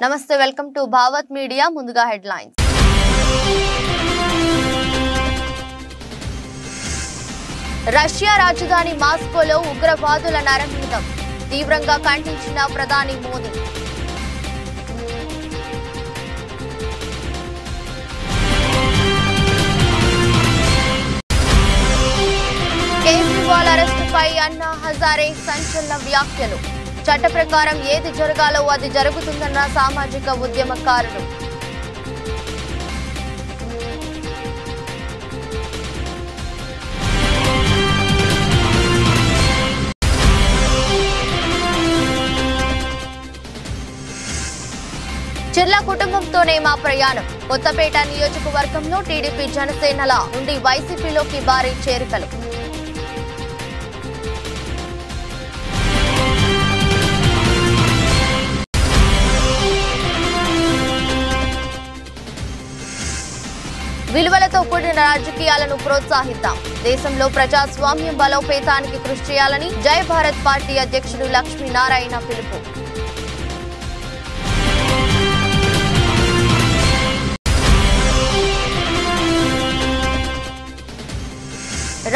నమస్తే, welcome to Bhavat media. ముందుగా headlines. Russia రాజధాని మాస్కోలో ఉగ్రవాదుల నరమేధం తీవ్రంగా ఖండించిన ప్రధాని మోదీ. కేజ్రీవాల్ అరెస్టుపై అన్నా హజారే సంచలన వ్యాఖ్యలు. చట్ట ప్రకారం ఏది జరగాలో అది జరుగుతుందన్న సామాజిక ఉద్యమకారులు. చిర్ల కుటుంబంతోనే మా ప్రయాణం. కొత్తపేట నియోజకవర్గంలో టీడీపీ జనసేనల నుండి వైసీపీలోకి భారీ చేరికలు. విలువలతో కూడిన రాజకీయాలను ప్రోత్సహిద్దాం. దేశంలో ప్రజాస్వామ్యం బలోపేతానికి కృషి చేయాలని జై భారత్ పార్టీ అధ్యక్షుడు లక్ష్మీనారాయణ పిలుపు.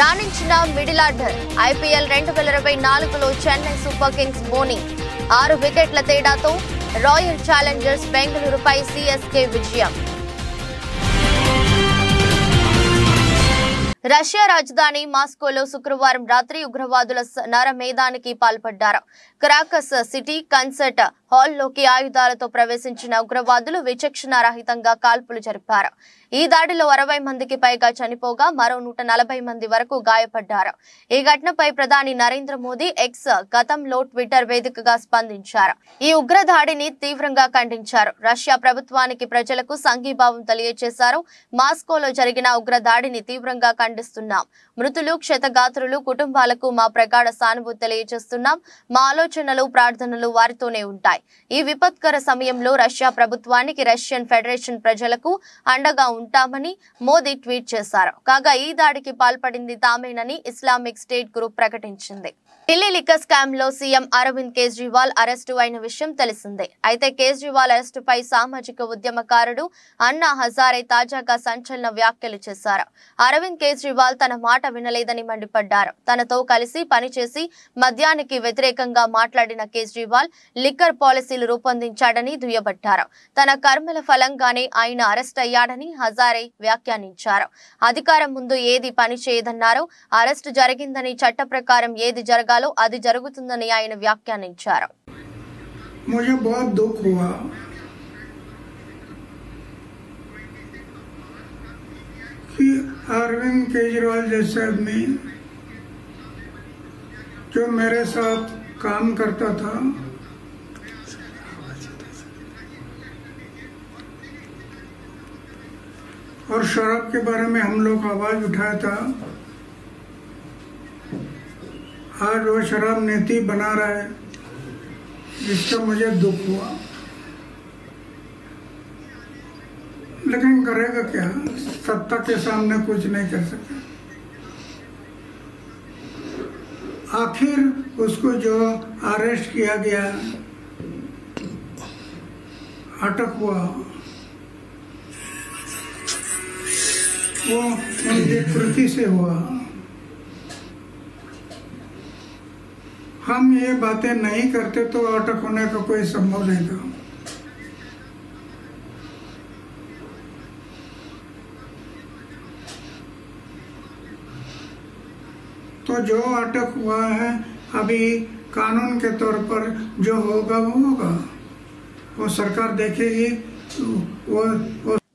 రాణించిన మిడిల్ ఆర్డర్. ఐపీఎల్ 2024లో చెన్నై సూపర్ కింగ్స్ బోని 6 వికెట్ల తేడాతో రాయల్ ఛాలెంజర్స్ బెంగళూరుపై సిఎస్కే విజయం. రష్యా రాజధాని మాస్కోలో శుక్రవారం రాత్రి ఉగ్రవాదుల నరమేధానికి పాల్పడ్డారు. క్రాకస్ సిటీ కన్సర్ట్ హాల్లోకి ఆయుధాలతో ప్రవేశించిన ఉగ్రవాదులు విచక్షణ రహితంగా కాల్పులు జరిపారు. ఈ దాడిలో 60 మందికి పైగా చనిపోగా మరో 140 మంది వరకు గాయపడ్డారు. ఈ ఘటనపై ప్రధాని నరేంద్ర మోదీ ఎక్స్ గతంలో ట్విట్టర్ వేదికగా స్పందించారు. ఈ ఉగ్ర దాడిని తీవ్రంగా ఖండించారు. రష్యా ప్రభుత్వానికి ప్రజలకు సంఘీభావం తెలియజేశారు. మాస్కోలో జరిగిన ఉగ్ర దాడిని తీవ్రంగా ఖండిస్తున్నాం. మృతులు క్షతగాత్రులు కుటుంబాలకు మా ప్రగాఢ సానుభూతి తెలియజేస్తున్నాం. మా ఆలోచనలు ప్రార్థనలు వారితోనే ఉంటాయి. ఈ విపత్కర సమయంలో రష్యా ప్రభుత్వానికి రష్యన్ ఫెడరేషన్ ప్రజలకు అండగా ఉంటామని మోదీ ట్వీట్ చేశారు. కాగా ఈ దాడికి పాల్పడింది తామేనని ఇస్లామిక్ స్టేట్ గ్రూప్ ప్రకటించింది. ఢిల్లీ లిక్కర్ స్కామ్ లో సీఎం అరవింద్ కేజ్రీవాల్ అరెస్టు అయిన విషయం తెలిసిందే. అయితే కేజ్రీవాల్ అరెస్టుపై సామాజిక ఉద్యమకారుడు అన్నా హజారే తాజాగా సంచలన వ్యాఖ్యలు చేశారు. అరవింద్ కేజ్రీవాల్ తన మాట వినలేదని మండిపడ్డారు. తనతో కలిసి పనిచేసి మద్యానికి వ్యతిరేకంగా మాట్లాడిన కేజ్రీవాల్ లిక్కర్ పాలసీలు రూపొందించాడని దుయ్యబట్టారు. తన కర్మల ఫలంగానే ఆయన అరెస్ట్ అయ్యాడని హజారే వ్యాఖ్యానించారు. అధికారం ముందు ఏది పని చేయదన్నారు. అరెస్టు జరిగిందని చట్ట ప్రకారం ఏది జరగాలో అది జరుగుతుందని ఆయన వ్యాఖ్యానించారు. मुझे बहुत दुख हुआ कि अरविंद केजरीवाल जैसे आदमी जो मेरे साथ काम करता था और शराब के बारे में हम लोग आवाज उठाया था, आज वो शराब नीति बना रहा है, जिसका मुझे दुख हुआ। लेकिन करेगा क्या, सत्ता के सामने कुछ नहीं कर सकता। आखिर उसको जो अरेस्ट किया गया, अटक हुआ, वो उनकी कृति से हुआ। हम ये बातें नहीं करते तो अटक होने का कोई संभव नहीं था। तो जो अटक हुआ है, अभी कानून के तौर पर जो होगा वो होगा, वो सरकार देखेगी। वो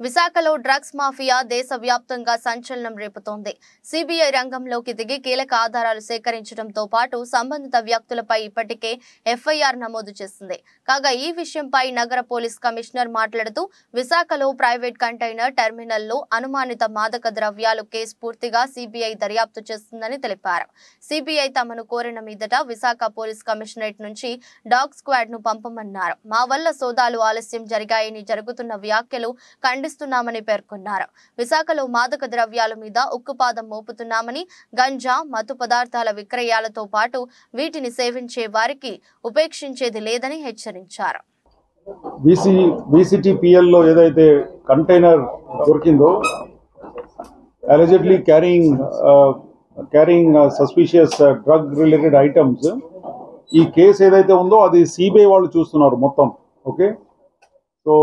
విశాఖలో డ్రగ్స్ మాఫియా దేశవ్యాప్తంగా సంచలనం రేపుతోంది. సిబిఐ రంగంలోకి దిగి కీలక ఆధారాలు సేకరించడంతో పాటు సంబంధిత వ్యక్తులపై ఇప్పటికే ఎఫ్ఐఆర్ నమోదు చేసింది. కాగా ఈ విషయంపై నగర పోలీస్ కమిషనర్ మాట్లాడుతూ విశాఖలో ప్రైవేట్ కంటైనర్ టెర్మినల్లో అనుమానిత మాదక ద్రవ్యాలు కేసు పూర్తిగా సిబిఐ దర్యాప్తు చేస్తుందని తెలిపారు. సిబిఐ తమను కోరిన మీదట విశాఖ పోలీస్ కమిషనరేట్ నుంచి డాగ్ స్క్వాడ్ ను పంపమన్నారు. మా వల్ల సోదాలు ఆలస్యం జరిగాయని జరుగుతున్న వ్యాఖ్యలు ఖండిస్తూ చేస్తున్నామని పేర్కొన్నారు. విశాఖలో మాదక ద్రవ్యాల మీద ఉక్కుపాదం మోపుతున్నామని, గంజా, మత్తు పదార్థాల విక్రయాలతో పాటు వీటిని సేవించే వారికి ఉపేక్షించేది లేదని హెచ్చరించారు. BCTPL లో ఏదైతే కంటైనర్ దొరికిందో allegedly carrying suspicious drug related items, ఈ కేసు ఏదైతే ఉందో అది సిబిఐ వాళ్ళు చూస్తున్నారు మొత్తం. ఓకే, సో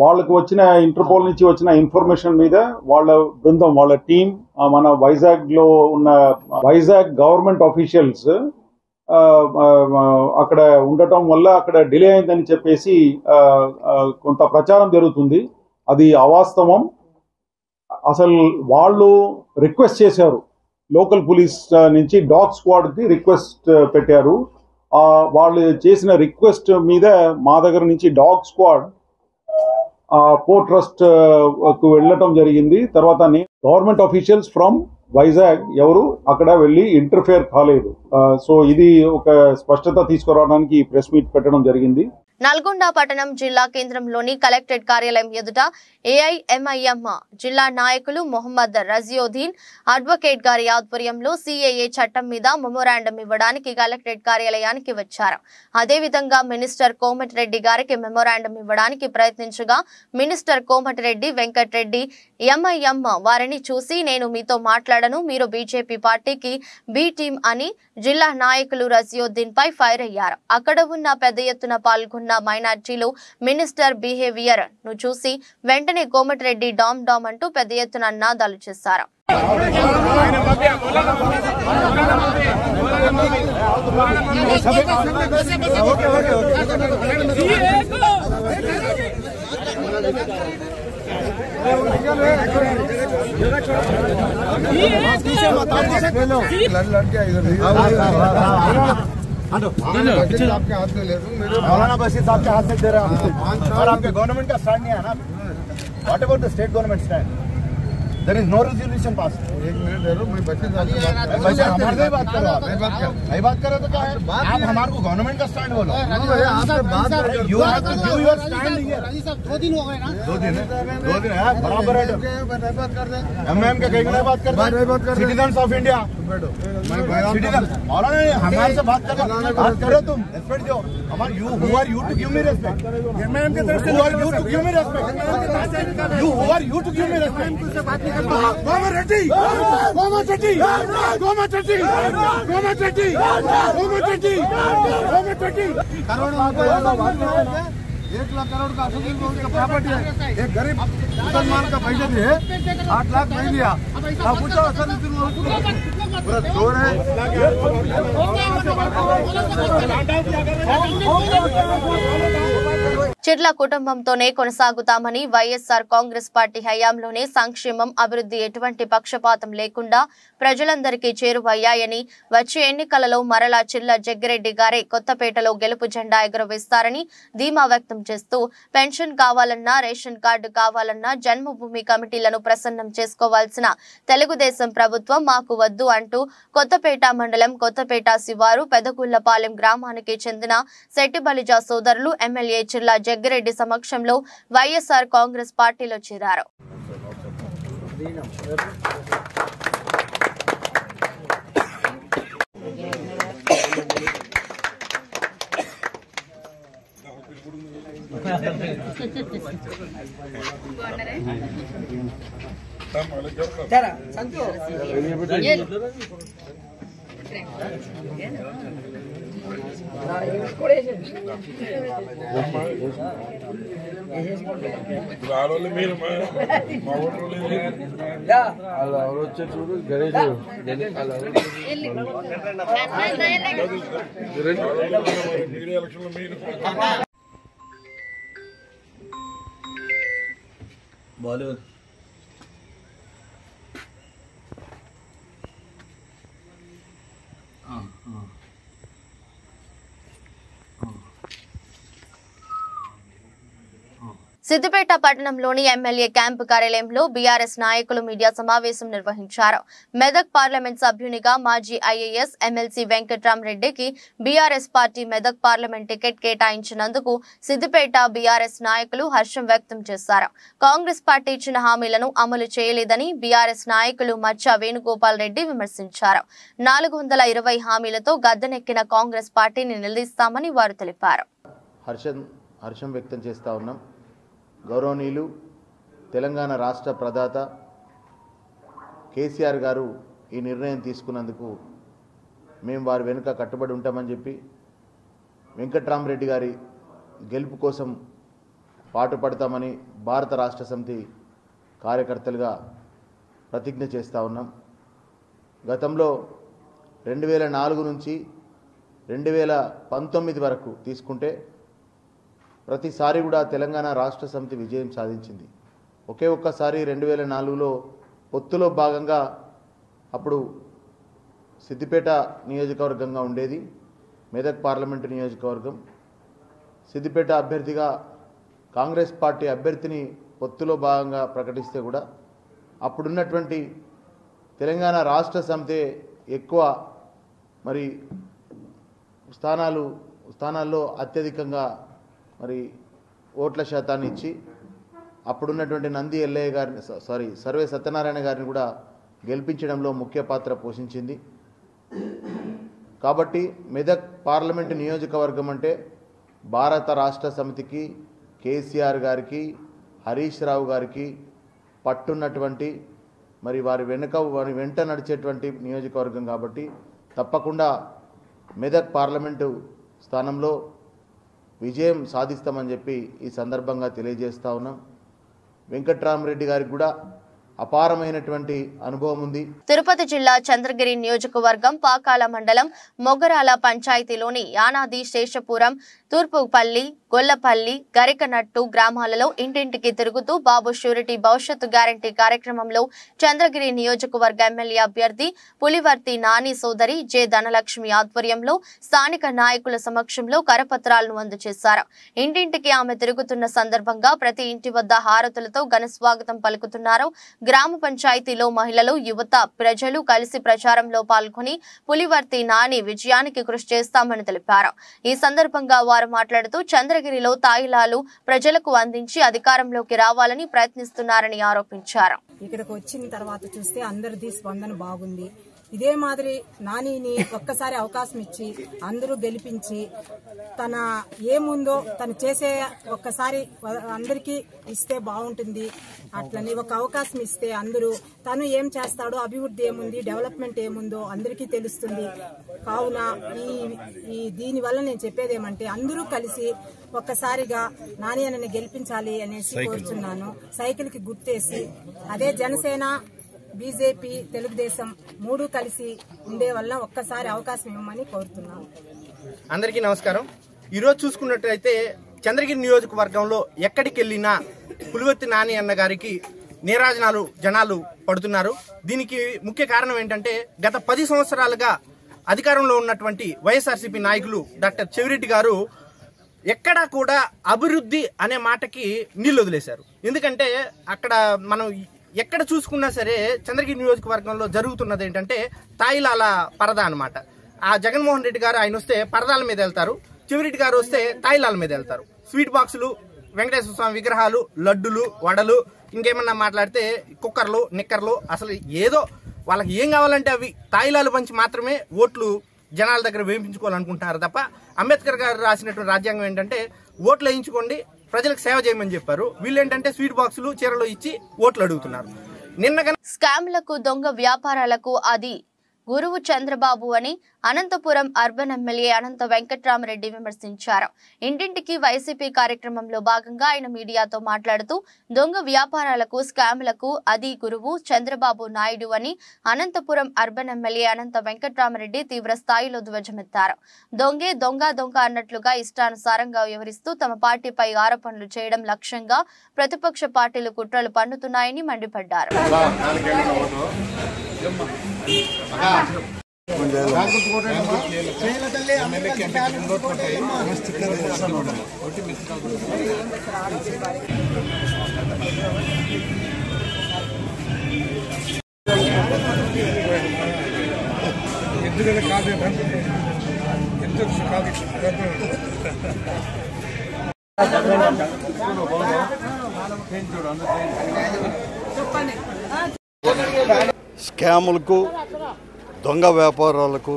వాళ్ళకి వచ్చిన ఇంటర్పోల్ నుంచి వచ్చిన ఇన్ఫర్మేషన్ మీద వాళ్ళ బృందం, వాళ్ళ టీం మన వైజాగ్లో ఉన్న వైజాగ్ గవర్నమెంట్ ఆఫీషియల్స్ అక్కడ ఉండటం వల్ల అక్కడ డిలే అయిందని చెప్పేసి కొంత ప్రచారం జరుగుతుంది. అది అవాస్తవం. అసలు వాళ్ళు రిక్వెస్ట్ చేశారు, లోకల్ పోలీస్ నుంచి డాగ్ స్క్వాడ్కి రిక్వెస్ట్ పెట్టారు. వాళ్ళు చేసిన రిక్వెస్ట్ మీద మా దగ్గర నుంచి డాగ్ స్క్వాడ్ పోర్ట్ ట్రస్ట్ కు వెళ్ళటం జరిగింది. తర్వాత గవర్నమెంట్ ఆఫీషియల్స్ ఫ్రమ్ వైజాగ్ ఎవరు అక్కడ వెళ్ళి ఇంటర్ఫేర్ కాలేదు. సో ఇది ఒక స్పష్టత తీసుకురావడానికి ప్రెస్ మీట్ పెట్టడం జరిగింది. నల్గొండ పట్టణం జిల్లా కేంద్రంలోని కలెక్టరేట్ కార్యాలయం ఎదుట ఏఐఎంఐఎం జిల్లా నాయకులు మొహమ్మద్ రజియోద్దీన్ అడ్వకేట్ గారి ఆధ్వర్యంలో సిఏఏ చట్టం మీద మెమోరాండం ఇవ్వడానికి కలెక్టరేట్ కార్యాలయానికి వచ్చారు. అదేవిధంగా మినిస్టర్ కోమటిరెడ్డి గారికి మెమోరాండం ఇవ్వడానికి ప్రయత్నించగా మినిస్టర్ కోమటిరెడ్డి వెంకటరెడ్డి ఎంఐఎం వారిని చూసి, నేను మీతో మాట్లాడను, మీరు బీజేపీ పార్టీకి బి టీం అని జిల్లా నాయకులు రజియోద్దీన్ పై ఫైర్ అయ్యారు. అక్కడ ఉన్న పెద్ద ఎత్తున పాల్గొన్న మైనార్టీలు మినిస్టర్ బిహేవియర్ ను చూసి వెంటనే కోమటిరెడ్డి డామ్ డామ్ అంటూ పెద్ద ఎత్తున నినాదాలు చేశారు. आपके हाथ में ले मौलाना बशीर साहब के हाथ में दे रहे हैं और आपके गवर्नमेंट का स्टैंड नहीं है ना. What about the state government stand? There is no resolution pass. एक मिनट दे दो, मैं बशीर साहब से हमारे से बात करो. मैं बात कर रहा तो क्या है, आप हमारे को गवर्नमेंट का स्टैंड बोलो. आपसे बात you have to give your stand here. 2 दिन हो गए ना. 2 दिन है बराबर है. बात कर दे एमएम के कहीं नहीं बात कर दे. सिटीजंस ऑफ इंडिया सिटीजन मौलाना हमारे से बात करो. तुम रेस्पेक्ट दो हमारे. You who are you to give me respect? MM की तरफ से who are you to give me respect? You who are you to give me respect? Komatireddy Komatireddy Komatireddy Komatireddy Komatireddy Komatireddy करोड़ों रुपए 1 लाख करोड़ का असूल का प्रॉपर्टी है. एक गरीब मुसलमान का पैसा भी है 8 लाख नहीं दिया. आप पूछो असल पूरा चोर है. చిర్ల కుటుంబంతోనే కొనసాగుతామని, వైఎస్ఆర్ కాంగ్రెస్ పార్టీ హయాంలోనే సంక్షేమం, అభివృద్ధి ఎటువంటి పక్షపాతం లేకుండా ప్రజలందరికీ చేరువయ్యాయని, వచ్చే ఎన్నికలలో మరలా చిర్ల జగ్గిరెడ్డి గారే కొత్తపేటలో గెలుపు జెండా ఎగురవేస్తారని ధీమా వ్యక్తం చేస్తూ, పెన్షన్ కావాలన్నా, రేషన్ కార్డు కావాలన్నా జన్మభూమి కమిటీలను ప్రసన్నం చేసుకోవాల్సిన తెలుగుదేశం ప్రభుత్వం మాకు వద్దు అంటూ కొత్తపేట మండలం కొత్తపేట శివారు పెదగుళ్లపాలెం గ్రామానికి చెందిన శెట్టిబలిజ సోదరులు ఎమ్మెల్యే చిర్ల జగ్గిరెడ్డి సమక్షంలో వైఎస్ఆర్ కాంగ్రెస్ పార్టీలో చేరారు. చూడు గణేష్ బాలీవుడ్ సిద్దిపేట పట్టణంలోని ఎమ్మెల్యే క్యాంపు కార్యాలయంలో బీఆర్ఎస్ నాయకులు మీడియా సమావేశం నిర్వహించారు. మెదక్ పార్లమెంట్ సభ్యునిగా మాజీ ఐఏఎస్ ఎమ్మెల్సీ వెంకట్రామరెడ్డికి BRS party Medak parliament ticket కేటాయించినందుకు సిద్దిపేట బీఆర్ఎస్ నాయకులు హర్షం వ్యక్తం చేశారు. కాంగ్రెస్ పార్టీ ఇచ్చిన హామీలను అమలు చేయలేదని బీఆర్ఎస్ నాయకులు మచ్చ వేణుగోపాల్ రెడ్డి విమర్శించారు. 420 హామీలతో గద్దెనెక్కిన కాంగ్రెస్ పార్టీని నిలదీస్తామని వారు తెలిపారు. హర్షం వ్యక్తం చేస్తా ఉన్నాం. గౌరవనీయులు తెలంగాణ రాష్ట్ర ప్రదాత కేసీఆర్ గారు ఈ నిర్ణయం తీసుకున్నందుకు మేము వారి వెనుక కట్టుబడి ఉంటామని చెప్పి వెంకట్రామరెడ్డి గారి గెలుపు కోసం పాటుపడతామని భారత రాష్ట్ర సమితి కార్యకర్తలుగా ప్రతిజ్ఞ చేస్తూ ఉన్నాం. గతంలో 2004 నుంచి 2019 వరకు తీసుకుంటే ప్రతిసారి కూడా తెలంగాణ రాష్ట్ర సమితి విజయం సాధించింది. ఒకే ఒక్కసారి 2004లో పొత్తులో భాగంగా అప్పుడు సిద్దిపేట నియోజకవర్గంగా ఉండేది, మెదక్ పార్లమెంటు నియోజకవర్గం. సిద్దిపేట అభ్యర్థిగా కాంగ్రెస్ పార్టీ అభ్యర్థిని పొత్తులో భాగంగా ప్రకటిస్తే కూడా అప్పుడున్నటువంటి తెలంగాణ రాష్ట్ర సమితి ఎక్కువ మరి స్థానాల్లో అత్యధికంగా మరి ఓట్ల శాతాన్ని ఇచ్చి అప్పుడున్నటువంటి నంది ఎల్లయ్య గారిని సర్వే సత్యనారాయణ గారిని కూడా గెలిపించడంలో ముఖ్య పాత్ర పోషించింది. కాబట్టి మెదక్ పార్లమెంటు నియోజకవర్గం అంటే భారత రాష్ట్ర సమితికి, కేసీఆర్ గారికి, హరీష్ రావు గారికి పట్టున్నటువంటి మరి వారి వెంట నడిచేటువంటి నియోజకవర్గం. కాబట్టి తప్పకుండా మెదక్ పార్లమెంటు స్థానంలో విజయం సాధిస్తామని చెప్పి ఈ సందర్భంగా తెలియజేస్తా ఉన్నాం. వెంకట్రామరెడ్డి గారికి కూడా అపారమైనటువంటి అనుభవం ఉంది. తిరుపతి జిల్లా చంద్రగిరి నియోజకవర్గం పాకాల మండలం మొగరాల పంచాయతీలోని యానాది, శేషపురం, తూర్పుపల్లి, గొల్లపల్లి, గరికనట్టు గ్రామాలలో ఇంటింటికి తిరుగుతూ బాబు ష్యూరిటీ భవిష్యత్తు గ్యారంటీ కార్యక్రమంలో చంద్రగిరి నియోజకవర్గ ఎమ్మెల్యే అభ్యర్థి పులివర్తి నాని సోదరి జె ధనలక్ష్మి ఆధ్వర్యంలో స్థానిక నాయకుల సమక్షంలో కరపత్రాలను అందజేశారు. ఇంటింటికి ఆమె తిరుగుతున్న సందర్భంగా ప్రతి ఇంటి వద్ద హారతులతో ఘన స్వాగతం పలుకుతున్నారు. గ్రామ పంచాయతీలో మహిళలు, యువత, ప్రజలు కలిసి ప్రచారంలో పాల్గొని పులివర్తి నాని విజయానికి కృషి చేస్తామని తెలిపారు. ఈ సందర్భంగా వారు మాట్లాడుతూ చంద్రగిరిలో తాయిలాలు ప్రజలకు అందించి అధికారంలోకి రావాలని ప్రయత్నిస్తున్నారని ఆరోపించారు. ఇక్కడికి వచ్చిన తర్వాత చూస్తే అందరిది స్పందన బాగుంది. ఇదే మాదిరి నానిని ఒక్కసారి అవకాశం ఇచ్చి అందరూ గెలిపించి తన ఏముందో తను చేసే ఒక్కసారి అందరికీ ఇస్తే బాగుంటుంది. అట్లని ఒక అవకాశం ఇస్తే అందరూ తను ఏం చేస్తాడో, అభివృద్ధి ఏముంది, డెవలప్మెంట్ ఏముందో అందరికీ తెలుస్తుంది. కావున దీని వల్ల నేను చెప్పేది ఏమంటే అందరూ కలిసి ఒక్కసారిగా నాని అన్నని గెలిపించాలి అనేసి కోరుచున్నాను. సైకిల్ కి గుర్తేసి అదే జనసేన, బీజేపీ, తెలుగుదేశం 3 కలిసి ఉండే వల్ల ఒక్కసారి అవకాశం ఇవ్వమని కోరుతున్నాను. అందరికీ నమస్కారం. ఈరోజు చూసుకున్నట్లయితే చంద్రగిరి నియోజకవర్గంలో ఎక్కడికి వెళ్ళినా పులివర్తి నాని అన్న గారికి నీరాజనాలు జనాలు పడుతున్నారు. దీనికి ముఖ్య కారణం ఏంటంటే గత 10 సంవత్సరాలుగా అధికారంలో ఉన్నటువంటి వైఎస్ఆర్సీపీ నాయకులు డాక్టర్ చెవిరెడ్డి గారు ఎక్కడా కూడా అభివృద్ధి అనే మాటకి నీళ్లు వదిలేశారు. ఎందుకంటే అక్కడ మనం ఎక్కడ చూసుకున్నా సరే చంద్రగిరి నియోజకవర్గంలో జరుగుతున్నది ఏంటంటే తాయిలాల పరదా అనమాట. ఆ జగన్మోహన్ రెడ్డి గారు ఆయన వస్తే పరదాల మీద వెళ్తారు, చెవిరెడ్డి గారు వస్తే తాయిలాల మీద వెళ్తారు. స్వీట్ బాక్సులు, వెంకటేశ్వర స్వామి విగ్రహాలు, లడ్డులు, వడలు, ఇంకేమన్నా మాట్లాడితే కుక్కర్లు, నిక్కర్లు, అసలు ఏదో వాళ్ళకి ఏం కావాలంటే అవి తాయిలాలు పంచి మాత్రమే ఓట్లు జనాల దగ్గర వేయించుకోవాలనుకుంటున్నారు తప్ప అంబేద్కర్ గారు రాసినటువంటి రాజ్యాంగం ఏంటంటే ఓట్లు వేయించుకోండి, ప్రజలకు సేవ చేయమని చెప్పారు. వీళ్ళు ఏంటంటే స్వీట్ బాక్సులు, చీరలు ఇచ్చి ఓట్లు అడుగుతున్నారు. స్కామ్లకు, దొంగ వ్యాపారాలకు అది గురువు చంద్రబాబు అని అనంతపురం అర్బన్ ఎమ్మెల్యే అనంత వెంకట్రామరెడ్డి విమర్శించారు. ఇంటింటికి వైసీపీ కార్యక్రమంలో భాగంగా ఆయన మీడియాతో మాట్లాడుతూ దొంగ వ్యాపారాలకు, స్కామ్లకు అది గురువు చంద్రబాబు నాయుడు అని అనంతపురం అర్బన్ ఎమ్మెల్యే అనంత వెంకట్రామరెడ్డి తీవ్ర స్థాయిలో ధ్వజమెత్తారు. దొంగే దొంగ దొంగ అన్నట్లుగా ఇష్టానుసారంగా వ్యవహరిస్తూ తమ పార్టీపై ఆరోపణలు చేయడం లక్ష్యంగా ప్రతిపక్ష పార్టీలు కుట్రలు పన్నుతున్నాయని మండిపడ్డారు. స్కాములకు దొంగ వ్యాపారాలకు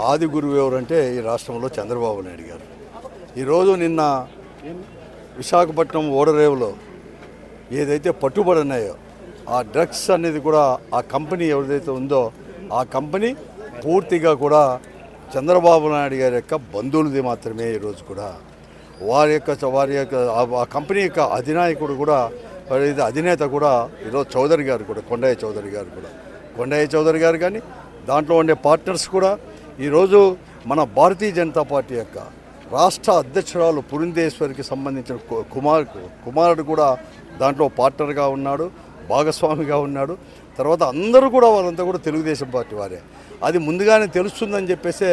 ఆది గురువు ఎవరంటే ఈ రాష్ట్రంలో చంద్రబాబు నాయుడు గారు. ఈరోజు నిన్న విశాఖపట్నం ఓడరేవులో ఏదైతే పట్టుబడినాయో ఆ డ్రగ్స్ అనేది కూడా ఆ కంపెనీ ఎవరిదైతే ఉందో ఆ కంపెనీ పూర్తిగా కూడా చంద్రబాబు నాయుడు గారి యొక్క బంధువులది మాత్రమే. ఈరోజు కూడా వారి యొక్క ఆ కంపెనీ యొక్క అధినాయకుడు కూడా అధినేత కూడా ఈరోజు చౌదరి గారు కూడా కొండయ్య చౌదరి గారు కానీ దాంట్లో ఉండే పార్ట్నర్స్ కూడా ఈరోజు మన భారతీయ జనతా పార్టీ యొక్క రాష్ట్ర అధ్యక్షురాలు పురంధేశ్వరికి సంబంధించిన కుమారుడు కూడా దాంట్లో పార్ట్నర్గా ఉన్నాడు, భాగస్వామిగా ఉన్నాడు. తర్వాత అందరూ కూడా వాళ్ళంతా కూడా తెలుగుదేశం పార్టీ వారే. అది ముందుగానే తెలుస్తుందని చెప్పేసే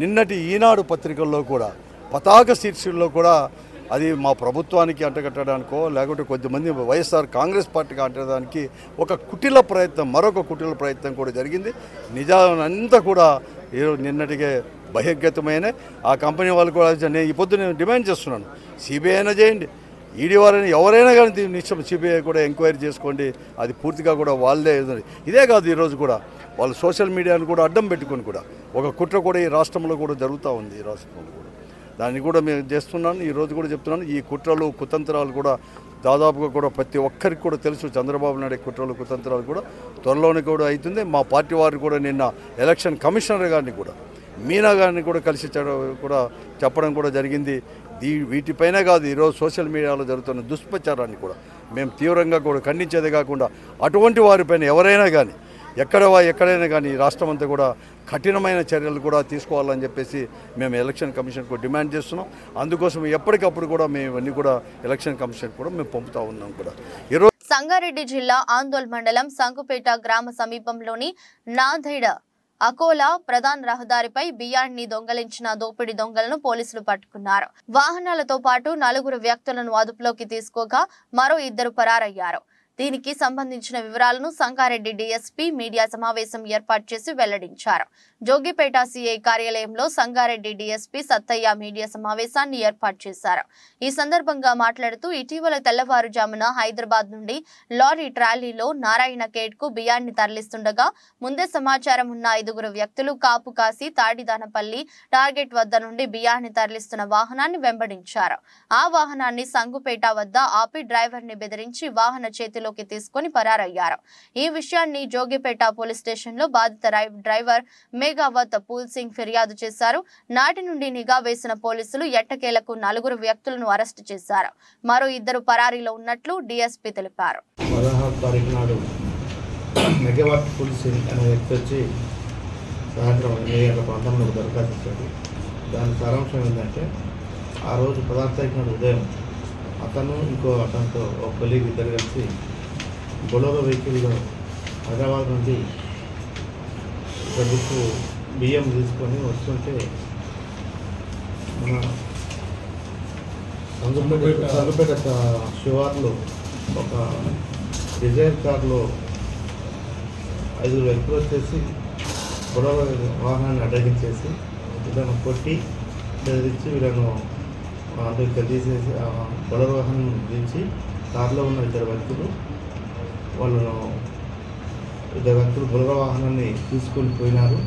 నిన్నటి ఈనాడు పత్రికల్లో కూడా పతాక శీర్షికల్లో కూడా అది మా ప్రభుత్వానికి అంటగట్టడానికో లేకుంటే కొద్దిమంది వైఎస్ఆర్ కాంగ్రెస్ పార్టీకి అంటడానికి మరొక కుటిల ప్రయత్నం కూడా జరిగింది. నిజానంతా కూడా నిన్నటికే బహిర్గతమైన ఆ కంపెనీ వాళ్ళు కూడా నేను ఈ పొద్దు నేను డిమాండ్ చేస్తున్నాను, సిబిఐ అయినా చేయండి, ఈడీ వారైనా ఎవరైనా కానీ దీని నిశ్చయం సిబిఐ కూడా ఎంక్వైరీ చేసుకోండి. అది పూర్తిగా కూడా వాళ్ళే. ఇదే కాదు, ఈరోజు కూడా వాళ్ళు సోషల్ మీడియాను కూడా అడ్డం పెట్టుకొని కూడా ఒక కుట్ర కూడా ఈ రాష్ట్రంలో కూడా జరుగుతూ ఉంది. ఈ రాష్ట్రంలో కూడా దాన్ని కూడా మేము చేస్తున్నాను. ఈరోజు కూడా చెప్తున్నాను, ఈ కుట్రలు కుతంత్రాలు కూడా దాదాపుగా కూడా ప్రతి ఒక్కరికి కూడా తెలుసు. చంద్రబాబు నాయుడు కుట్రలు కుతంత్రాలు కూడా త్వరలోనే కూడా అవుతుంది. మా పార్టీ వారు కూడా నిన్న ఎలక్షన్ కమిషనర్ గారిని కూడా మీనా గారిని కూడా కలిసి కూడా చెప్పడం కూడా జరిగింది. వీటిపైనే కాదు, ఈరోజు సోషల్ మీడియాలో జరుగుతున్న దుష్ప్రచారాన్ని కూడా మేము తీవ్రంగా కూడా ఖండించేదే కాకుండా అటువంటి వారిపైన ఎవరైనా కానీ ఎక్కడైనా కానీ రాష్ట్రం అంతా కూడా కఠినమైన చర్యలు కూడా తీసుకోవాలని చెప్పేసి మేము ఎలక్షన్ కమిషన్కు డిమాండ్ చేస్తున్నాం. అందుకోసం ఎప్పటికప్పుడు కూడా మేము ఇవన్నీ కూడా ఎలక్షన్ కమిషన్ కూడా మేము పంపుతూ ఉన్నాం కూడా. ఈరోజు సంగారెడ్డి జిల్లా ఆందోళ్ మండలం సంకుపేట గ్రామ సమీపంలోని నాథెడ అకోలా ప్రధాన రహదారిపై బియ్యాన్ని దొంగలించిన దోపిడీ దొంగలను పోలీసులు పట్టుకున్నారు. వాహనాలతో పాటు 4 వ్యక్తులను అదుపులోకి తీసుకోగా మరో 2 పరారయ్యారు. దీనికి సంబంధించిన వివరాలను సంగారెడ్డి డీఎస్పీ మీడియా సమావేశం ఏర్పాటు చేసి వెల్లడించారు. జోగిపేట సిఐ కార్యాలయంలో సంగారెడ్డి డీఎస్పీ సత్తయ్య మీడియా సమావేశాన్ని ఏర్పాటు చేశారు. ఈ సందర్భంగా మాట్లాడుతూ ఇటీవల తెల్లవారుజామున హైదరాబాద్ నుండి లారీ ట్రాలీలో నారాయణ ఖేడ్ కు బియ్యాన్ని తరలిస్తుండగా ముందే సమాచారం ఉన్న 5 వ్యక్తులు కాపు కాసి తాడిదానపల్లి టార్గెట్ వద్ద నుండి బియ్యాన్ని తరలిస్తున్న వాహనాన్ని వెంబడించారు. ఆ వాహనాన్ని సంగుపేట వద్ద ఆపి డ్రైవర్ ని బెదిరించి వాహన చేతిలోకి తీసుకుని పరారయ్యారు. ఈ విషయాన్ని జోగిపేట పోలీస్ స్టేషన్ లో బాధిత డ్రైవర్ మేఘావత్ పూల్ సింగ్ ఫిర్యాదు చేశారు. నాటి నుండి నిఘా వేసిన పోలీసులు ఎట్టకేలకు 4 వ్యక్తులను అరెస్టు చేశారు. మరో 2 పరారీలో ఉన్నట్లు డీఎస్పీ తెలిపారు. 16వ తారీఖు నాడు మేఘావత్ పూల్ సింగ్ అనే వ్యక్తి వచ్చి సాయంత్రం 7 గంటల ప్రాంతంలో దరఖాస్తు ఇచ్చాడు. దాని సారాంశం ఏంటంటే ఆ రోజు 16వ తారీఖు నాడు ఉదయం అతను ఇంకో అతనితో ఒక కొలీగ్ ఇద్దరు కలిసి బొలోరో వెహికల్లో హైదరాబాద్ నుండి ఇక్కడకు బియ్యం తీసుకొని వస్తుంటే మన సంగుపేట శివార్లో ఒక డిజైర్ కార్లో 5 వ్యక్తులు వచ్చేసి బొలోరో వాహనాన్ని అడ్డగించేసి వీళ్ళను కొట్టి బెదిరించి వీళ్ళను అందుకు తీసేసి బొలోరో వాహనం దించి కారులో ఉన్న 2 వ్యక్తులు వాళ్ళను 2 వ్యక్తులు బొలోరో వాహనాన్ని తీసుకొని పోయినారు.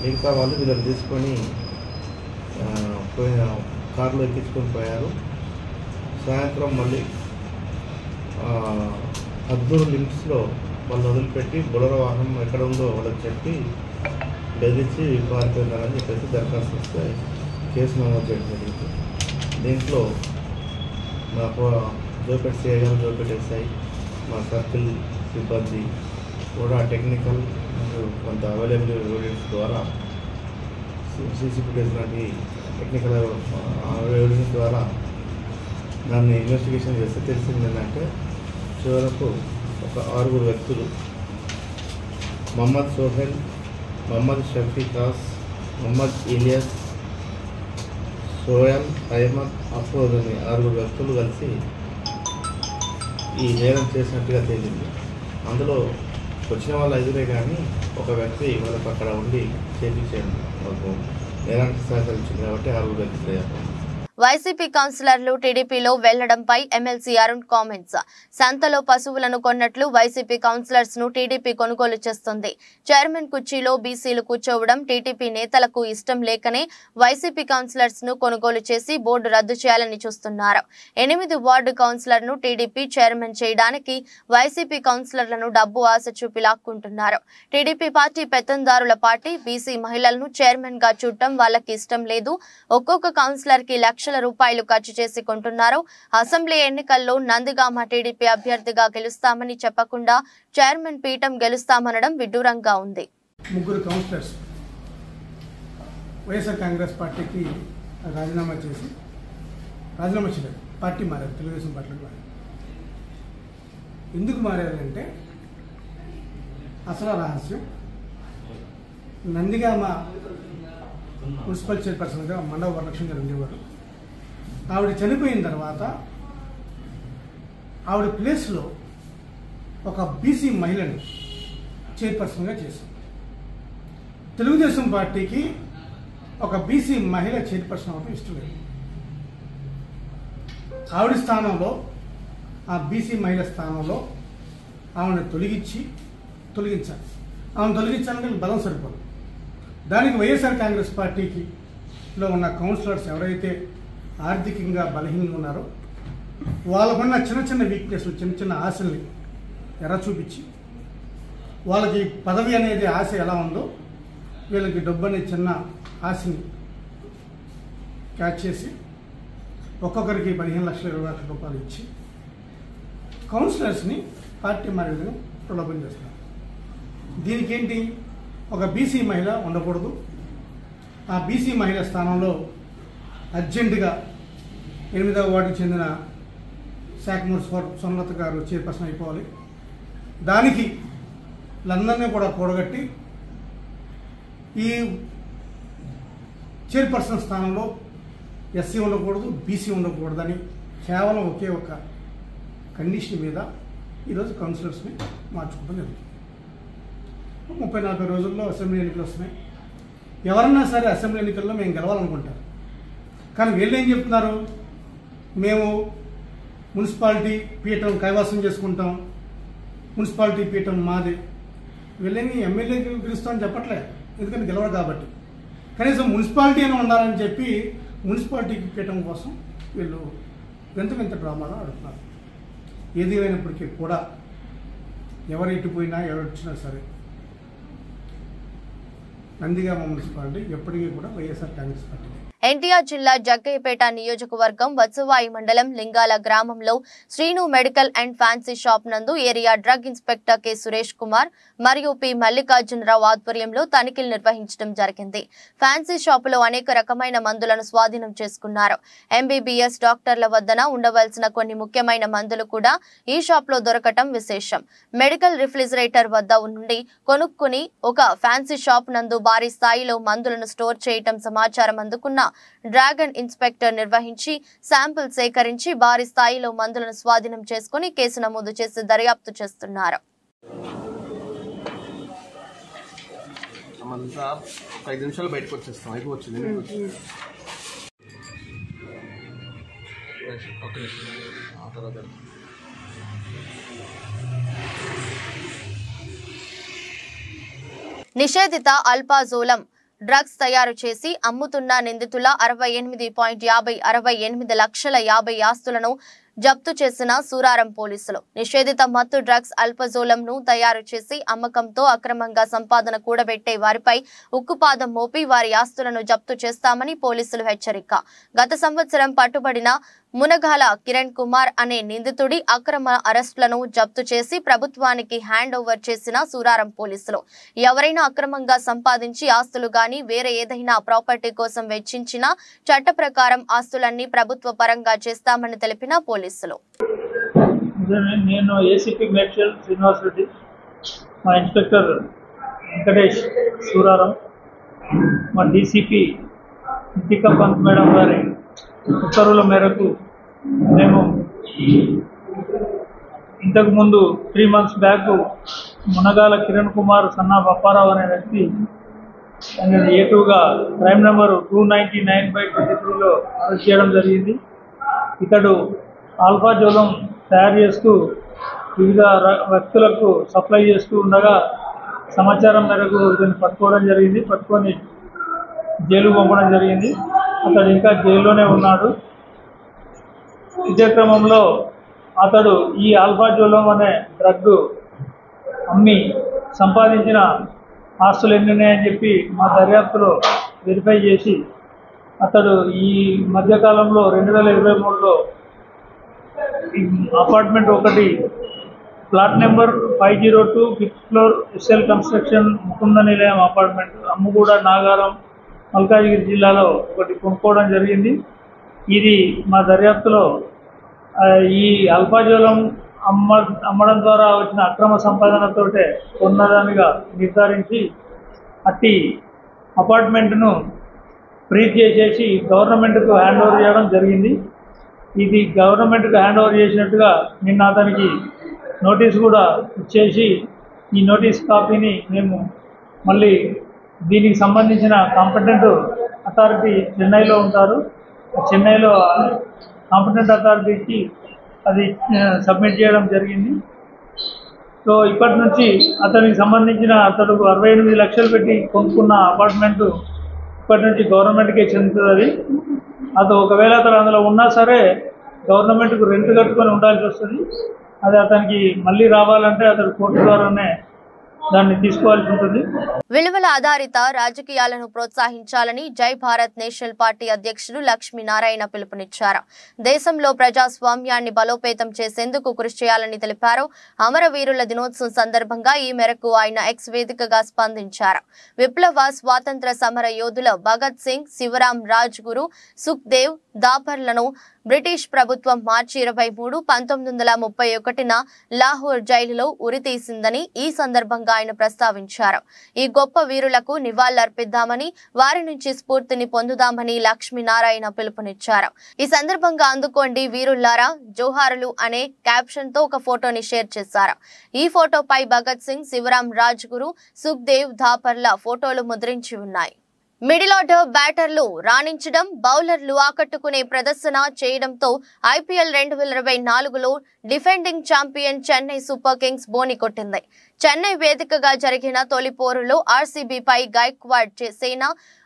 మిగతా వాళ్ళు వీళ్ళని తీసుకొని కారులో ఎక్కించుకొని పోయారు. సాయంత్రం మళ్ళీ అద్దూరు లిమిట్స్లో వాళ్ళు వదిలిపెట్టి బొలోరో వాహనం ఎక్కడ ఉందో వాళ్ళకి చెప్పి బెదిరించి పారిపోయినారని చెప్పేసి దరఖాస్తు వస్తే కేసు నమోదు చేయడం జరిగింది. దీంట్లో మా జోపేట సిఐ గారు, జోపేట ఎస్ఐ, మా సర్కిల్ సిబ్బంది కూడా టెక్నికల్ కొంత అవైలబుల్ ఎవిడెన్స్ ద్వారా సీసీ ఫుటేజ్ లాంటి టెక్నికల్ ఎవిడెన్స్ ద్వారా దాన్ని ఇన్వెస్టిగేషన్ చేస్తే తెలిసింది ఏంటంటే చివరకు ఒక 6 వ్యక్తులు మహమ్మద్ సోహెల్, మొహమ్మద్ షఫీకాస్, మొహమ్మద్ ఇలియాస్, సోయల్, అహ్మద్, అఫ్రోజ్ అనే 6 వ్యక్తులు కలిసి ఈ నేరం చేసినట్టుగా తేలింది. అందులో వచ్చిన వాళ్ళు 5 కానీ ఒక వ్యక్తి వాళ్ళకు అక్కడ ఉండి చేయించాడు. వాళ్ళకు నేరానికి సహకరించింది కాబట్టి 6 వ్యక్తులు అయ్యారు. వైసీపీ కౌన్సిలర్లు టీడీపీలో వెళ్లడంపై ఎమ్మెల్సీ అరుణ్ కామెంట్స్. సంతలో పశువులను కొన్నట్లు వైసీపీ కౌన్సిలర్స్ ను టీడీపీ కొనుగోలు చేస్తుంది. చైర్మన్ కుర్చీలో బీసీలు కూర్చోవడం టీడీపీ నేతలకు ఇష్టం లేకనే వైసీపీ కౌన్సిలర్స్ ను కొనుగోలు చేసి బోర్డు రద్దు చేయాలని చూస్తున్నారు. 8 వార్డు కౌన్సిలర్ ను టీడీపీ చైర్మన్ చేయడానికి వైసీపీ కౌన్సిలర్లను డబ్బు ఆశ చూపి లాక్కుంటున్నారు. టీడీపీ పార్టీ పెత్తందారుల పార్టీ. బీసీ మహిళలను చైర్మన్ గా చూడటం వాళ్ళకి ఇష్టం లేదు. ఒక్కొక్క కౌన్సిలర్ కి లక్షల రూపాయలు ఖర్చు చేసి కొంటున్నారు. అసెంబ్లీ ఎన్నికల్లో నందిగామ టీడీపీ అభ్యర్థిగా గెలుస్తామని చెప్పకుండా చైర్మన్ పీఠం గెలుస్తామనడం విడ్డూరంగా ఉంది. 3 కౌన్సిలర్స్ వైఎస్ఆర్ కాంగ్రెస్ పార్టీకి రాజీనామా చేయలేదు, పార్టీ మారారు, తెలుగుదేశం పార్టీకి మారారు. ఎందుకు మారారంటే అసలు రహస్యం, నందిగామ మున్సిపల్ చైర్పర్సన్గా మండవ వరలక్ష్మి గారు ఉండేవారు. ఆవిడ చనిపోయిన తర్వాత ఆవిడ ప్లేస్లో ఒక బీసీ మహిళని చైర్పర్సన్గా చేశారు. తెలుగుదేశం పార్టీకి ఒక బీసీ మహిళ చైర్పర్సన్ అవ్వడం ఇష్టం లేదు. ఆవిడ స్థానంలో, ఆ బీసీ మహిళ స్థానంలో ఆవిడని తొలగించాలి. ఆమెను తొలగించాలంటే బలం సరిపోదు. దానికి వైఎస్ఆర్ కాంగ్రెస్ పార్టీలో ఉన్న కౌన్సిలర్స్ ఎవరైతే ఆర్థికంగా బలహీనంగా ఉన్నారో వాళ్ళకున్న చిన్న వీక్నెస్లు, చిన్న ఆశల్ని ఎర్ర చూపించి, వాళ్ళకి పదవి అనేది ఆశ ఎలా ఉందో వీళ్ళకి డబ్బు అనే చిన్న ఆశని క్యాచ్ చేసి ఒక్కొక్కరికి 15 లక్షల 20 లక్షల రూపాయలు ఇచ్చి కౌన్సిలర్స్ని పార్టీ మారే విధంగా ప్రలోభం చేస్తున్నారు. దీనికి ఏంటి, ఒక బీసీ మహిళ ఉండకూడదు. ఆ బీసీ మహిళ స్థానంలో అర్జెంటుగా 8వ వార్డుకి చెందిన శాఖమూరి సోమలత గారు చైర్పర్సన్ అయిపోవాలి. దానికి లందరినీ కూడా కూడగట్టి ఈ చైర్పర్సన్ స్థానంలో ఎస్సీ ఉండకూడదు, బీసీ ఉండకూడదని కేవలం ఒకే ఒక కండిషన్ మీద ఈరోజు కౌన్సిలర్స్ని మార్చుకోవడం జరుగుతుంది. 30-40 రోజుల్లో అసెంబ్లీ ఎన్నికలు వస్తున్నాయి. ఎవరన్నా సరే అసెంబ్లీ ఎన్నికల్లో మేము గెలవాలనుకుంటారు. కానీ వీళ్ళు ఏం చెప్తున్నారు, మేము మున్సిపాలిటీ పీఠం కైవసం చేసుకుంటాం, మున్సిపాలిటీ పీఠం మాది. వీళ్ళని ఎమ్మెల్యే గెలుస్తామని చెప్పట్లేదు, ఎందుకంటే గెలవరు కాబట్టి. కనీసం మున్సిపాలిటీ అయినా ఉండాలని చెప్పి మున్సిపాలిటీ పీఠం కోసం వీళ్ళు వింత డ్రామాలు ఆడుతున్నారు. ఏది అయినప్పటికీ కూడా ఎవరు ఎట్టిపోయినా ఎవరు వచ్చినా సరే నందిగామ మున్సిపాలిటీ ఎప్పటికీ కూడా వైఎస్ఆర్ కాంగ్రెస్ పార్టీ. ఎన్టీఆర్ జిల్లా జగ్గయ్యపేట నియోజకవర్గం వత్సవాయి మండలం లింగాల గ్రామంలో Srinu medical and fancy shop నందు area drug inspector K Suresh Kumar మరియు పి మల్లికార్జునరావు ఆధ్వర్యంలో తనిఖీలు నిర్వహించడం జరిగింది. ఫ్యాన్సీ షాపులో అనేక రకమైన మందులను స్వాధీనం చేసుకున్నారు. ఎంబీబీఎస్ డాక్టర్ల వద్దన ఉండవలసిన కొన్ని ముఖ్యమైన మందులు కూడా ఈ షాప్ లో దొరకటం విశేషం. మెడికల్ రిఫ్రిజిరేటర్ వద్ద నుండి కొనుక్కుని ఒక ఫ్యాన్సీ షాప్ నందు భారీ స్థాయిలో మందులను స్టోర్ చేయటం సమాచారం అందుకున్న డ్రాగన్ ఇన్స్పెక్టర్ నిర్వహించి శాంపిల్ సేకరించి భారీ స్థాయిలో మందులను స్వాధీనం చేసుకుని కేసు నమోదు చేసి దర్యాప్తు చేస్తున్నారు. నిషేధిత అల్పాజోలం డ్రగ్స్ తయారు చేసి అమ్ముతున్న నిందితుల 68.68 లక్షల 50 ఆస్తులను జప్తు చేసిన సూరారం పోలీసులు. నిషేధిత మత్తు డ్రగ్స్ అల్పజోలంను తయారు చేసి అమ్మకంతో అక్రమంగా సంపాదన కూడబెట్టే వారిపై ఉక్కుపాదం మోపి వారి ఆస్తులను జప్తు చేస్తామని పోలీసులు హెచ్చరిక. గత సంవత్సరం పట్టుబడిన మునగాల కిరణ్ కుమార్ అనే నిందితుడి అక్రమ అరెస్టులను జప్తు చేసి ప్రభుత్వానికి హ్యాండ్ ఓవర్ చేసిన సూరారం పోలీసులు ఎవరైనా అక్రమంగా సంపాదించి ఆస్తులు గాని వేరే ఏదైనా ప్రాపర్టీ కోసం వెచ్చించిన చట్ట ప్రకారం ఆస్తులన్నీ ప్రభుత్వ పరంగా చేస్తామని తెలిపిన పోలీసులు. నేను ఏసీపీ మేడ్చల్ శ్రీనివాస్ రెడ్డి, మా ఇన్స్పెక్టర్ వెంకటేష్ సూరారం, మా డీసీపీ నితికా పంత్ మేడం గారి ఉత్తర్వుల మేరకు మేము ఇంతకుముందు 3 months బ్యాక్ మునగాల కిరణ్ కుమార్ సన్నా బప్పారావు అనే వ్యక్తి A2గా క్రైమ్ నెంబర్ 299/23లో అరెస్ట్ చేయడం జరిగింది. ఇతడు ఆల్ఫా జోలం తయారు చేస్తూ వివిధ వ్యక్తులకు సప్లై చేస్తూ ఉండగా సమాచారం మేరకు ఇతన్ని పట్టుకోవడం జరిగింది. పట్టుకొని జైలు పంపడం జరిగింది. అతడు ఇంకా జైల్లోనే ఉన్నాడు. ఇదే క్రమంలో అతడు ఈ ఆల్ఫా జోలం అనే డ్రగ్ అమ్మి సంపాదించిన ఆస్తులు ఎన్ని ఉన్నాయని చెప్పి మా దర్యాప్తులో వెరిఫై చేసి అతడు ఈ మధ్యకాలంలో 2023లో apartment 1 plot number 502 5th floor SL construction Mukunda Nilayam apartment Ammuguda Nagaram Malkajgiri జిల్లాలో ఒకటి కొనుక్కోవడం జరిగింది. ఇది మా దర్యాప్తులో ఈ అల్ఫాజోలం అమ్మడం ద్వారా వచ్చిన అక్రమ సంపాదనతోటే కొన్నదానిగా నిర్ధారించి అట్టి అపార్ట్మెంట్ను ఫ్రీజ్ చేసేసి గవర్నమెంట్కు హ్యాండ్ ఓవర్ చేయడం జరిగింది. ఇది గవర్నమెంట్కు హ్యాండ్ ఓవర్ చేసినట్టుగా నిన్న అతనికి నోటీస్ కూడా ఇచ్చేసి ఈ నోటీస్ కాపీని మేము మళ్ళీ దీనికి సంబంధించిన కాంపిటెంట్ అథారిటీ చెన్నైలో ఉంటారు. చెన్నైలో కాంపిటెంట్ అథారిటీకి అది సబ్మిట్ చేయడం జరిగింది. సో ఇప్పటి నుంచి అతనికి సంబంధించిన అతడు 68 లక్షలు పెట్టి కొనుక్కున్న అపార్ట్మెంటు ఇప్పటి నుంచి గవర్నమెంట్కే చెందుతుంది. అది ఒకవేళ అతను అందులో ఉన్నా సరే గవర్నమెంట్కు రెంట్ కట్టుకొని ఉండాల్సి వస్తుంది. అది అతనికి మళ్ళీ రావాలంటే అతడు కోర్టు ద్వారానే దాన్ని తీసుకోవాల్సి ఉంటుంది. విలువల ఆధారిత రాజకీయాలను ప్రోత్సహించాలని జై భారత్ నేషనల్ పార్టీ అధ్యక్షుడు లక్ష్మీనారాయణ పిలుపునిచ్చారు. దేశంలో ప్రజాస్వామ్యాన్ని బలోపేతం చేసేందుకు కృషి చేయాలని తెలిపారు. అమరవీరుల దినోత్సవం సందర్భంగా ఈ మేరకు ఆయన ఎక్స్ వేదికగా స్పందించారు. విప్లవ స్వాతంత్ర సమర యోధుల భగత్ సింగ్, శివరాం రాజ్గురు, సుఖ్దేవ్ దాపర్లను బ్రిటిష్ ప్రభుత్వం మార్చి 23, 1931న లాహోర్ జైలులో ఉరితీసిందని ఈ సందర్భంగా ఆయన ప్రస్తావించారు. ఈ గొప్ప వీరులకు నివాళులర్పిద్దామని, వారి నుంచి స్ఫూర్తిని పొందుదామని లక్ష్మీనారాయణ పిలుపునిచ్చారు. ఈ సందర్భంగా అందుకోండి వీరుల్లారా జోహారులు అనే క్యాప్షన్ తో ఒక ఫోటోని షేర్ చేశారు. ఈ ఫోటోపై భగత్ సింగ్, శివరాం రాజ్గురు, సుఖ్దేవ్ ధాపర్ల ఫోటోలు ముద్రించి ఉన్నాయి. మిడిల్ ఆర్డర్ బ్యాటర్లు రాణించడం, బౌలర్లు ఆకట్టుకునే ప్రదర్శన చేయడంతో IPL 2024లో defending champion Chennai Super Kings బోని కొట్టింది. చెన్నై వేదికగా జరిగిన తొలి పోరులో RCBపై గైక్వాడ్ సేన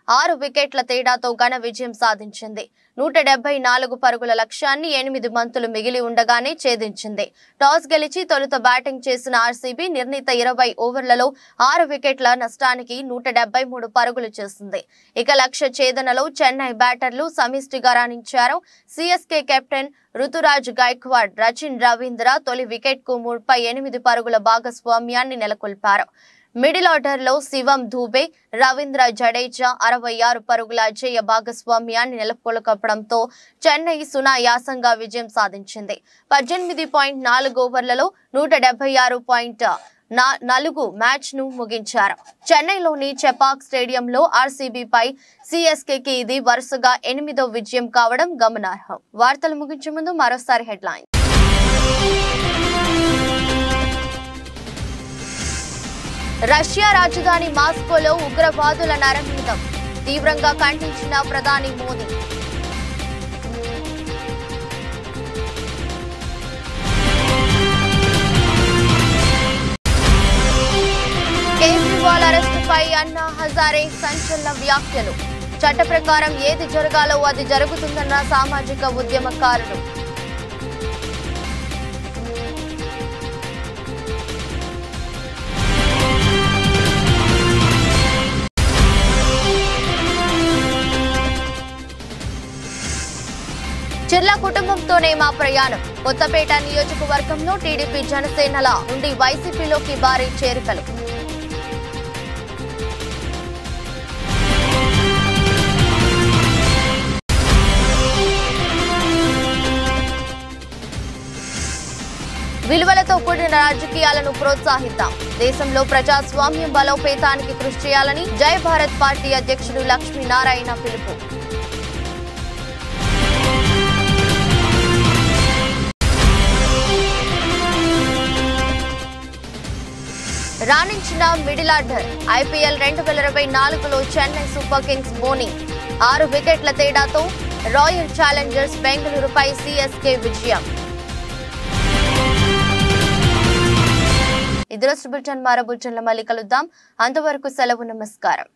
6 వికెట్ల తేడాతో ఘన విజయం సాధించింది. 174 పరుగుల లక్ష్యాన్ని 8 బంతులు మిగిలి ఉండగానే ఛేదించింది. టాస్ గెలిచి తొలుత బ్యాటింగ్ చేసిన RCB నిర్ణీత 20 ఓవర్లలో 6 వికెట్ల నష్టానికి 173 పరుగులు చేసింది. ఇక లక్ష్య ఛేదనలో చెన్నై బ్యాటర్లు సమిష్టిగా రాణించారు. CSK కెప్టెన్ రుతురాజ్ గైక్వాడ్, రచిన్ రవీంద్ర తొలి వికెట్కు 38 పరుగుల భాగస్వామ్యాన్ని నెలకొల్పారు. మిడిల్ ఆర్డర్లో శివం దూబే, రవీంద్ర జడేజా 66 పరుగుల అజేయ భాగస్వామ్యాన్ని నెలకొల్పడంతో చెన్నై సునాయాసంగా విజయం సాధించింది. 18.4 ఓవర్లలో 176.4 మ్యాచ్ ను ముగించారు. చెన్నైలోని చెపాక్ స్టేడియంలో RCBపై CSKకి ఇది వరుసగా 8వ విజయం కావడం గమనార్హం. వార్తలు ముగించే ముందు మరోసారి హెడ్లైన్. రష్యా రాజధాని మాస్కోలో ఉగ్రవాదుల నరమేధం తీవ్రంగా ఖండించిన ప్రధాని మోదీ. కేజ్రీవాల్ అరెస్టుపై అన్నా హజారే సంచలన వ్యాఖ్యలు. చట్ట ప్రకారం ఏది జరగాలో అది జరుగుతుందన్న సామాజిక ఉద్యమకారుడు. చిర్ల కుటుంబంతోనే మా ప్రయాణం. కొత్తపేట నియోజకవర్గంలో టీడీపీ జనసేనల నుండి వైసీపీలోకి భారీ చేరికలు. విలువల విలువలతో కూడిన రాజకీయాలను ప్రోత్సహిద్దాం. దేశంలో ప్రజాస్వామ్యం బలోపేతానికి కృషి చేయాలని జై భారత్ పార్టీ అధ్యక్షుడు లక్ష్మీనారాయణ పిలుపు. రాణించిన మిడిల్ ఆర్డర్. ఐపీఎల్ 2024లో చెన్నై సూపర్ కింగ్స్ బౌలింగ్ 6 వికెట్ల తేడాతో రాయల్ ఛాలెంజర్స్ బెంగళూరుపై సిఎస్కే విజయం. ఇది రోజు బులెటిన్. మరో బులెటిన్లో మళ్ళీ కలుద్దాం. అంతవరకు సెలవు. నమస్కారం.